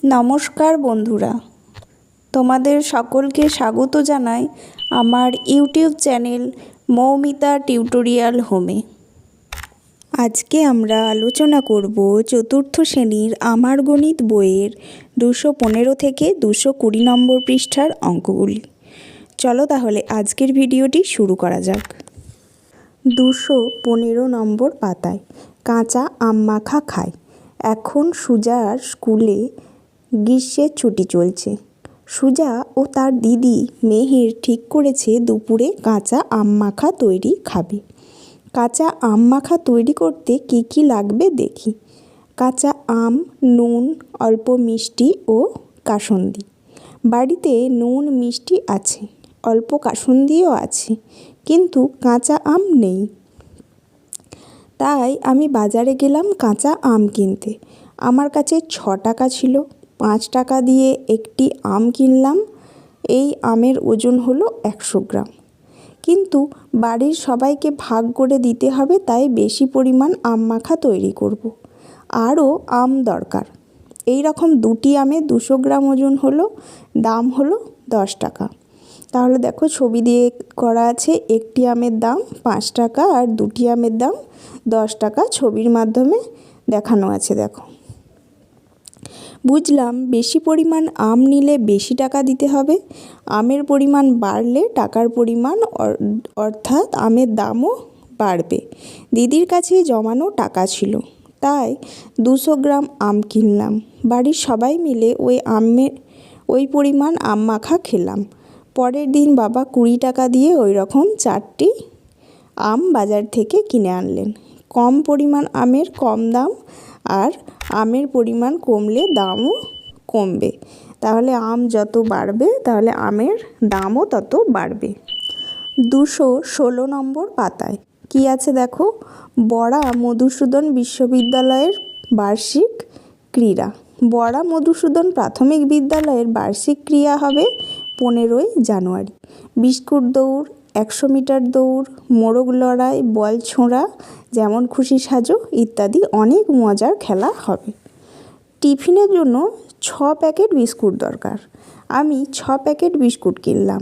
নমস্কার বন্ধুরা, তোমাদের সকলকে স্বাগত জানাই আমার ইউটিউব চ্যানেল মৌমিতা টিউটোরিয়াল হোমে। আজকে আমরা আলোচনা করব চতুর্থ শ্রেণীর আমার গণিত বইয়ের 215 থেকে 220 নম্বর পৃষ্ঠার অঙ্কগুলি। চলো তাহলে আজকের ভিডিওটি শুরু করা যাক। 215 নম্বর পাতায় কাঁচা আম মাখা খায়। এখন সুজার স্কুলে গ্রীষ্মের ছুটি চলছে। সুজা ও তার দিদি মেহের ঠিক করেছে দুপুরে কাঁচা আম মাখা তৈরি খাবে। কাঁচা আম মাখা তৈরি করতে কী কী লাগবে দেখি। কাঁচা আম, নুন, অল্প মিষ্টি ও কাসুন্দি। বাড়িতে নুন মিষ্টি আছে, অল্প কাসুন্দিও আছে, কিন্তু কাঁচা আম নেই। তাই আমি বাজারে গেলাম কাঁচা আম কিনতে। আমার কাছে 6 টাকা ছিল। 5 টাকা দিয়ে একটি আম কিনলাম। এই আমের ওজন হলো 100 গ্রাম। কিন্তু বাড়ির সবাইকে ভাগ করে দিতে হবে, তাই বেশি পরিমাণ আম মাখা তৈরি করব। আরও আম দরকার। এই রকম দুটি আমে 200 গ্রাম ওজন হলো, দাম হলো 10 টাকা। তাহলে দেখো ছবি দিয়ে করা আছে, একটি আমের দাম 5 টাকা আর দুটি আমের দাম 10 টাকা ছবির মাধ্যমে দেখানো আছে। দেখো, বুঝলাম বেশি পরিমাণ আম নিলে বেশি টাকা দিতে হবে। আমের পরিমাণ বাড়লে টাকার পরিমাণ অর্থাৎ আমের দামও বাড়বে। দিদির কাছে জমানো টাকা ছিল, তাই 200 গ্রাম আম কিনলাম। বাড়ির সবাই মিলে ওই পরিমাণ আম মাখা খেলাম। পরের দিন বাবা 20 টাকা দিয়ে ওই রকম 4টি আম বাজার থেকে কিনে আনলেন। কম পরিমাণ আমের কম দাম, আর আমের পরিমাণ কমলে দামও কমবে। তাহলে আম যত বাড়বে তাহলে আমের দামও তত বাড়বে। 216 নম্বর পাতায় কি আছে দেখো, বড়া মধুসূদন বিশ্ববিদ্যালয়ের বার্ষিক ক্রীড়া। বড়া মধুসূদন প্রাথমিক বিদ্যালয়ের বার্ষিক ক্রিয়া হবে 15ই জানুয়ারি। বিস্কুট দৌড়, 100 মিটার দৌড়, মোরগ লড়াই, বল ছোঁড়া, যেমন খুশি সাজো ইত্যাদি অনেক মজার খেলা হবে। টিফিনের জন্য 6 প্যাকেট বিস্কুট দরকার। আমি 6 প্যাকেট বিস্কুট কিনলাম।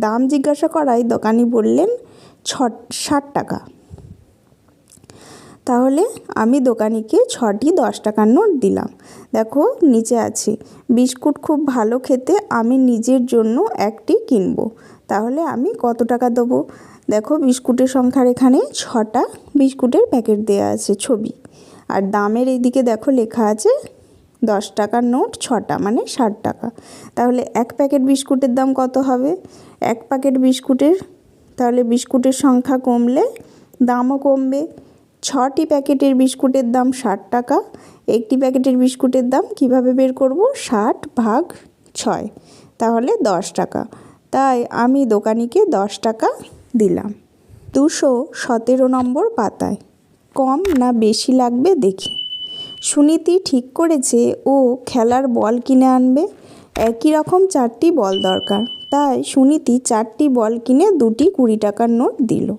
দাম জিজ্ঞাসা করায় দোকানি বললেন 60 টাকা। তাহলে আমি দোকানিকে 6টি 10 টাকার নোট দিলাম। দেখো নিচে আছে, বিস্কুট খুব ভালো খেতে, আমি নিজের জন্য একটি কিনবো। তাহলে আমি কত টাকা দেবো? দেখো বিস্কুটের সংখ্যার এখানে 6টা বিস্কুটের প্যাকেট দেওয়া আছে ছবি, আর দামের এইদিকে দেখো লেখা আছে 10 টাকার নোট 6টা মানে 60 টাকা। তাহলে এক প্যাকেট বিস্কুটের দাম কত হবে? এক প্যাকেট বিস্কুটের, তাহলে বিস্কুটের সংখ্যা কমলে দামও কমবে। 6টি প্যাকেটের বিস্কুটের দাম 60 টাকা। একটি প্যাকেটের বিস্কুটের দাম কিভাবে বের করব? 60 ভাগ 6, তাহলে 10 টাকা। তাই আমি দোকানিকে 10 টাকা দিলাম। 217 নম্বর পাতায় কম না বেশি লাগবে দেখি। সুনীতি ঠিক করেছে ও খেলার বল কিনে আনবে। একই রকম 4টি বল দরকার, তাই সুনীতি 4টি বল কিনে 2টি 20 টাকার নোট দিল।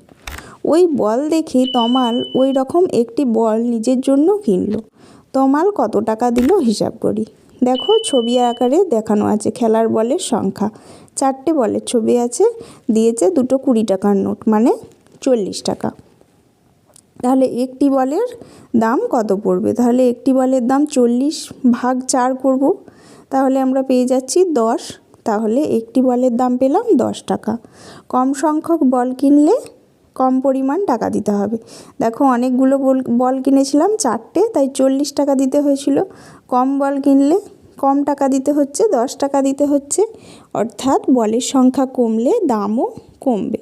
ওই বল দেখে তমাল ওই রকম একটি বল নিজের জন্য কিনল। তমাল কত টাকা দিল হিসাব করি। দেখো ছবি আকারে দেখানো আছে খেলার বলের সংখ্যা। 4টে বলের ছবি আছে, দিয়েছে 2টো 20 টাকার নোট মানে 40 টাকা। তাহলে একটি বলের দাম কত পড়বে? তাহলে একটি বলের দাম 40 ভাগ 4 করব, তাহলে আমরা পেয়ে যাচ্ছি 10। তাহলে একটি বলের দাম পেলাম 10 টাকা। কম সংখ্যক বল কিনলে কম পরিমাণ টাকা দিতে হবে। দেখো অনেকগুলো বল কিনেছিলাম 4টে, তাই 40 টাকা দিতে হয়েছিল। কম বল কিনলে কম টাকা দিতে হচ্ছে, 10 টাকা দিতে হচ্ছে, অর্থাৎ বলের সংখ্যা কমলে দামও কমবে।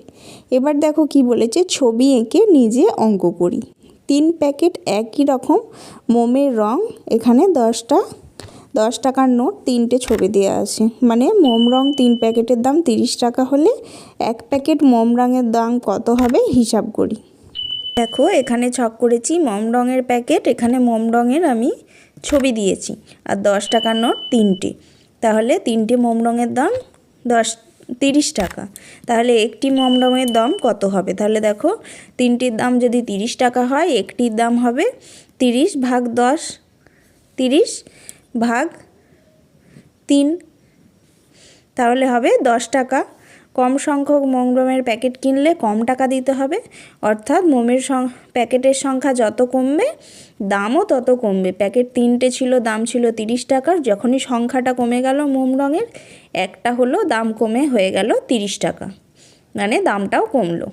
এবার দেখো কি বলেছে, ছবি এঁকে নিজে অঙ্ক করি। 3 প্যাকেট একই রকম মোমের রং, এখানে 10 টাকার নোট 3টে ছবি দেওয়া আছে, মানে মোম রং 3 প্যাকেটের দাম 30 টাকা হলে 1 প্যাকেট মোম রঙের দাম কত হবে হিসাব করি। দেখো এখানে ছক করেছি মোম রঙের প্যাকেট, এখানে মোম রঙের আমি ছবি দিয়েছি, আর 10 টাকার নোট 3টে। তাহলে 3টে মোম রঙের দাম 30 টাকা। তাহলে একটি মোম রঙের দাম কত হবে? তাহলে দেখো 3টির দাম যদি 30 টাকা হয়, একটির দাম হবে 30 ভাগ 10, 30 ভাগ 3, তাহলে হবে 10 টাকা। কম সংখ্যক মোমের প্যাকেট কিনলে কম টাকা দিতে হবে, অর্থাৎ মোমের প্যাকেটের সংখ্যা যত কমবে দামও তত কমবে। প্যাকেট 3টে ছিল, দাম ছিল 30 টাকার, যখনই সংখ্যাটা কমে গেল মোম রঙের একটা হলো, দাম কমে হয়ে গেল 30 টাকা, মানে দামটাও কমলো।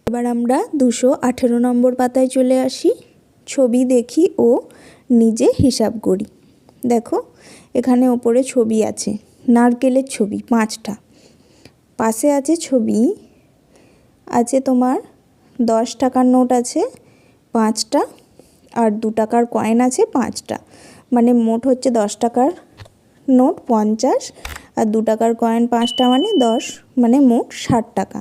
এবার আমরা 218 নম্বর পাতায় চলে আসি, ছবি দেখি ও নিজে হিসাব করি। দেখো এখানে ওপরে ছবি আছে, নারকেলের ছবি 5টা, পাশে আছে ছবি আছে তোমার 10 টাকার নোট আছে 5টা, আর 2 টাকার কয়েন আছে 5টা, মানে মোট হচ্ছে 10 টাকার নোট 50, আর 2 টাকার কয়েন 5টা মানে 10, মানে মোট 60 টাকা।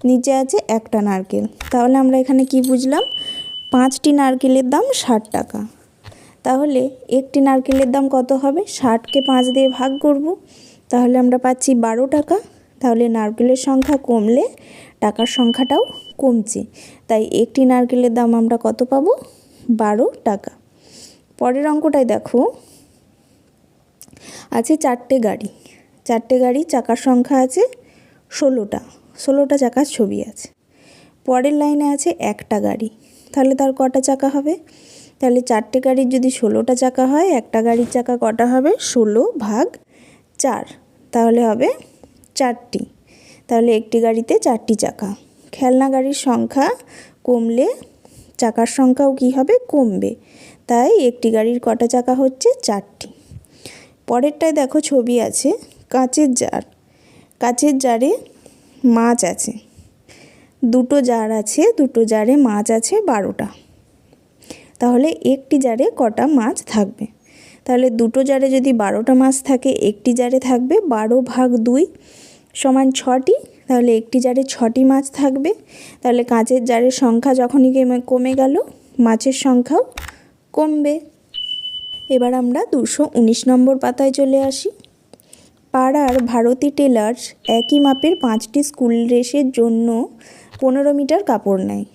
নিচে আছে একটা নারকেল, তাহলে আমরা এখানে কি বুঝলাম, 5টি নারকেলের দাম 60 টাকা। তাহলে একটি নারকেলের দাম কত হবে, 60কে 5 দিয়ে ভাগ করব, তাহলে আমরা পাচ্ছি 12 টাকা। তাহলে নারকেলের সংখ্যা কমলে টাকার সংখ্যাটাও কমছে, তাই একটি নারকেলের দাম আমরা কত পাবো, 12 টাকা। পরের অঙ্কটায় দেখো আছে 4টে গাড়ি, 4টে গাড়ি, চাকার সংখ্যা আছে 16টা, 16টা চাকার ছবি আছে। পরের লাইনে আছে একটা গাড়ি, তাহলে তার কটা চাকা হবে, তাহলে 4টে গাড়ির যদি 16টা চাকা হয়, একটা গাড়ির চাকা কটা হবে, 16 ভাগ 4, তাহলে হবে 4টি। তাহলে একটি গাড়িতে 4টি চাকা। খেলনা গাড়ির সংখ্যা কমলে চাকার সংখ্যাও কি হবে, কমবে, তাই একটি গাড়ির কটা চাকা হচ্ছে, 4টি। পরেরটায় দেখো ছবি আছে কাঁচের জার, কাঁচের জারে মাছ আছে, 2টো জার আছে, 2টো জারে মাছ আছে 12টা, তাহলে একটি জারে কটা মাছ থাকবে, তাহলে 2টো জারে যদি 12টা মাছ থাকে, একটি জারে থাকবে 12 ভাগ 2 সমান 6টি, তাহলে একটি জারে 6টি মাছ থাকবে। তাহলে কাঁচের জারের সংখ্যা যখনই কমে গেল মাছের সংখ্যাও কমবে। এবার আমরা 219 নম্বর পাতায় চলে আসি। পাড়ার ভারতী টেলার্স একই মাপের 5টি স্কুল ড্রেসের জন্য 15 মিটার কাপড় নেয়।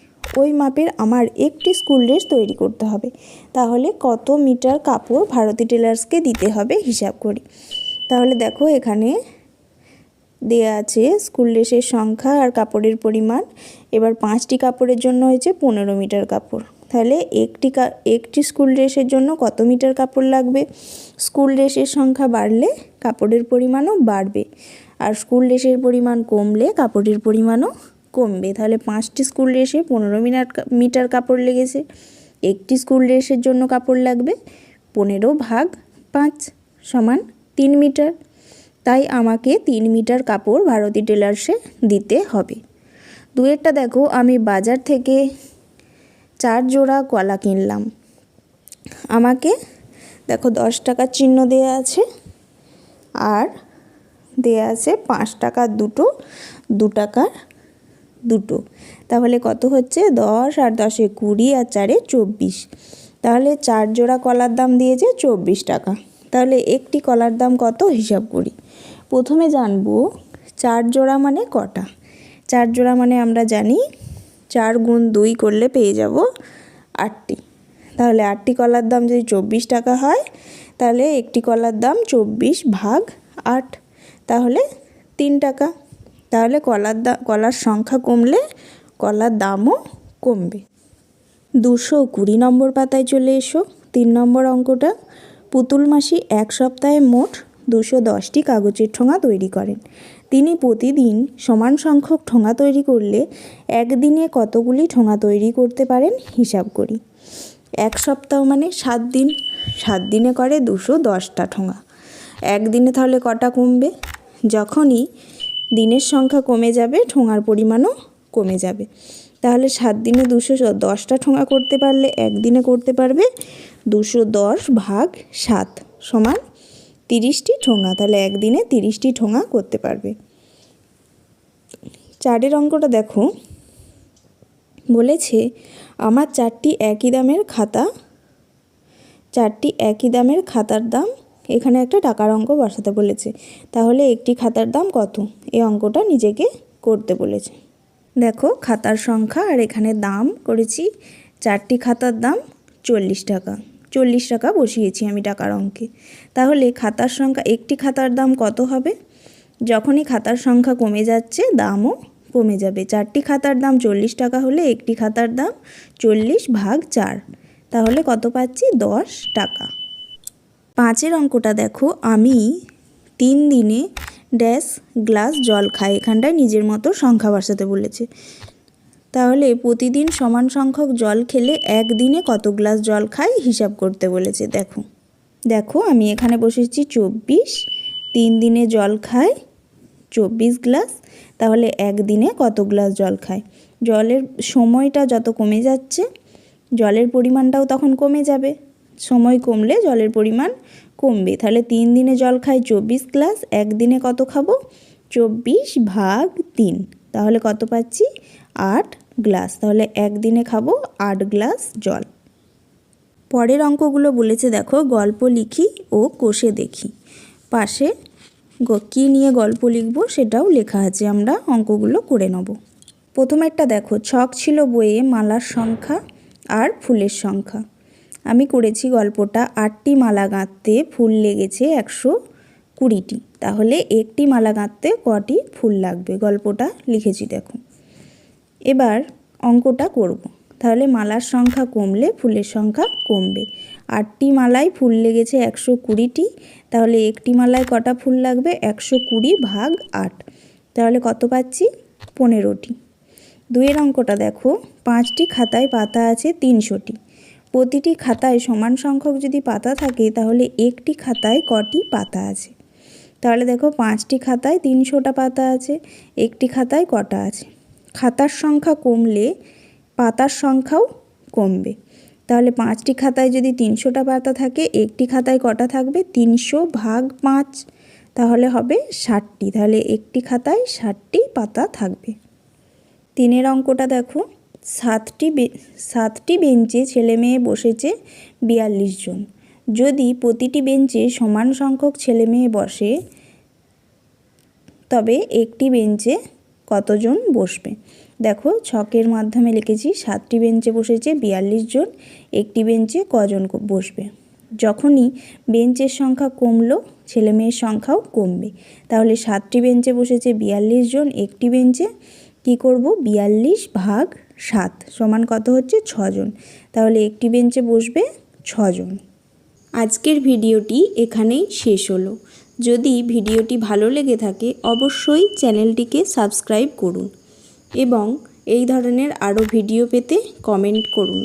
ওই মাপের আমার একটি স্কুল ড্রেস তৈরি করতে হবে, তাহলে কত মিটার কাপড় ভারতী টেলার্সকে দিতে হবে হিসাব করি। তাহলে দেখো এখানে দেয়া আছে স্কুল ড্রেসের সংখ্যা আর কাপড়ের পরিমাণ। এবার 5টি কাপড়ের জন্য হয়েছে 15 মিটার কাপড়, তাহলে একটি স্কুল ড্রেসের জন্য কত মিটার কাপড় লাগবে, স্কুল ড্রেসের সংখ্যা বাড়লে কাপড়ের পরিমাণও বাড়বে, আর স্কুল ড্রেসের পরিমাণ কমলে কাপড়ের পরিমাণও কমবে। তাহলে 5টি স্কুল ড্রেসে 15 মিটার কাপড় লেগেছে, একটি স্কুল ড্রেসের জন্য কাপড় লাগবে 15 ভাগ 5 সমান 3 মিটার, তাই আমাকে 3 মিটার কাপড় ভারতী টেলার্সে দিতে হবে। দুয়েরটা দেখো, আমি বাজার থেকে 4 জোড়া কলা কিনলাম, আমাকে দেখো 10 টাকার চিহ্ন দেয়া আছে, আর দেয়া আছে 5 টাকার দুটো, 2 টাকার দুটো, তাহলে কত হচ্ছে 10 আর 10এ 20 আর 4এ 24, তাহলে 4 জোড়া কলার দাম দিয়েছে 24 টাকা। তাহলে একটি কলার দাম কত হিসাব করি। প্রথমে জানবো 4 জোড়া মানে কটা, 4 জোড়া মানে আমরা জানি 4 গুণ 2 করলে পেয়ে যাব 8টি, তাহলে 8টি কলার দাম যদি 24 টাকা হয়, তাহলে একটি কলার দাম 24 ভাগ 8, তাহলে 3 টাকা। তাহলে কলার সংখ্যা কমলে কলার দামও কমবে। 220 নম্বর পাতায় চলে এসো, 3 নম্বর অঙ্কটা। পুতুল মাসি 1 সপ্তাহে মোট 210টি কাগজের ঠোঙা তৈরি করেন। তিনি প্রতিদিন সমান সংখ্যক ঠোঙা তৈরি করলে একদিনে কতগুলি ঠোঙা তৈরি করতে পারেন হিসাব করি। 1 সপ্তাহ মানে 7 দিন, 7 দিনে করে 210টা ঠোঙা, একদিনে তাহলে কটা কমবে, যখনই দিনের সংখ্যা কমে যাবে ঠোঙার পরিমাণও কমে যাবে। তাহলে 7 দিনে 210টা ঠোঙা করতে পারলে একদিনে করতে পারবে 210 ভাগ 7 সমান 30টি ঠোঙা, তাহলে একদিনে 30টি ঠোঙা করতে পারবে। 4এর অঙ্কটা দেখো, বলেছে আমার 4টি একই দামের খাতা, 4টি একই দামের খাতার দাম, এখানে একটা টাকার অঙ্ক বসাতে বলেছে, তাহলে একটি খাতার দাম কত, এই অঙ্কটা নিজেকে করতে বলেছে। দেখো খাতার সংখ্যা আর এখানে দাম করেছি, 4টি খাতার দাম 40 টাকা, 40 টাকা বসিয়েছি আমি টাকার অঙ্কে। তাহলে খাতার সংখ্যা, একটি খাতার দাম কত হবে? যখনই খাতার সংখ্যা কমে যাচ্ছে দামও কমে যাবে। 4টি খাতার দাম 40 টাকা হলে একটি খাতার দাম 40/4, তাহলে কত পাচ্ছি? 10 টাকা। 5এর অঙ্কটা দেখো, আমি 3 দিনে ড্যাশ গ্লাস জল খাই। এখানটায় নিজের মতো সংখ্যা বসাতে বলেছে। তাহলে প্রতিদিন সমান সংখ্যক জল খেলে একদিনে কত গ্লাস জল খাই হিসাব করতে বলেছে। দেখো আমি এখানে বসেছি 24, 3 দিনে জল খাই 24 গ্লাস, তাহলে একদিনে কত গ্লাস জল খায়? জলের সময়টা যত কমে যাচ্ছে জলের পরিমাণটাও তখন কমে যাবে। সময় কমলে জলের পরিমাণ কমবে। তাহলে 3 দিনে জল খাই 24 গ্লাস, একদিনে কত খাবো? 24/3, তাহলে কত পাচ্ছি? 8 গ্লাস। তাহলে একদিনে খাবো 8 গ্লাস জল। পরের অঙ্কগুলো বলেছে দেখো, গল্প লিখি ও কষে দেখি। পাশে কী নিয়ে গল্প লিখব সেটাও লেখা আছে, আমরা অঙ্কগুলো করে নেব। প্রথমেরটা দেখো, ছক ছিল বইয়ে মালার সংখ্যা আর ফুলের সংখ্যা। আমি করেছি গল্পটা, 8টি মালা গাঁথতে ফুল লেগেছে 120টি, তাহলে একটি মালা গাঁথতে কটি ফুল লাগবে? গল্পটা লিখেছি দেখো। এবার অঙ্কটা করব। তাহলে মালার সংখ্যা কমলে ফুলের সংখ্যা কমবে। 8টি মালায় ফুল লেগেছে 120টি, তাহলে একটি মালায় কটা ফুল লাগবে? 120/8, তাহলে কত পাচ্ছি? 15টি। 2এর অঙ্কটা দেখো, 5টি খাতায় পাতা আছে 300টি। প্রতিটি খাতায় সমান সংখ্যক যদি পাতা থাকে তাহলে একটি খাতায় কটি পাতা আছে? তাহলে দেখো 5টি খাতায় 300টা পাতা আছে, একটি খাতায় কটা আছে? খাতার সংখ্যা কমলে পাতার সংখ্যাও কমবে। তাহলে 5টি খাতায় যদি 300টা পাতা থাকে, একটি খাতায় কটা থাকবে? 300/5, তাহলে হবে 60টি। তাহলে একটি খাতায় 60টি পাতা থাকবে। 3এর অঙ্কটা দেখো, 7টি বেঞ্চে ছেলে মেয়ে বসেছে 42 জন। যদি প্রতিটি বেঞ্চে সমান সংখ্যক ছেলে মেয়ে বসে তবে একটি বেঞ্চে কতজন বসবে? দেখো ছকের মাধ্যমে লিখেছি, 7টি বেঞ্চে বসেছে 42 জন, একটি বেঞ্চে কজন বসবে? যখনই বেঞ্চের সংখ্যা কমলো ছেলে মেয়ের সংখ্যাও কমবে। তাহলে 7টি বেঞ্চে বসেছে 42 জন, একটি বেঞ্চে কী করব? 42/7 সমান কত হচ্ছে? 6 জন, তাহলে একটি বেঞ্চে বসবে 6 জন। আজকের ভিডিওটি এখানেই শেষ হলো। যদি ভিডিওটি ভালো লেগে থাকে অবশ্যই চ্যানেলটিকে সাবস্ক্রাইব করুন এবং এই ধরনের আরও ভিডিও পেতে কমেন্ট করুন।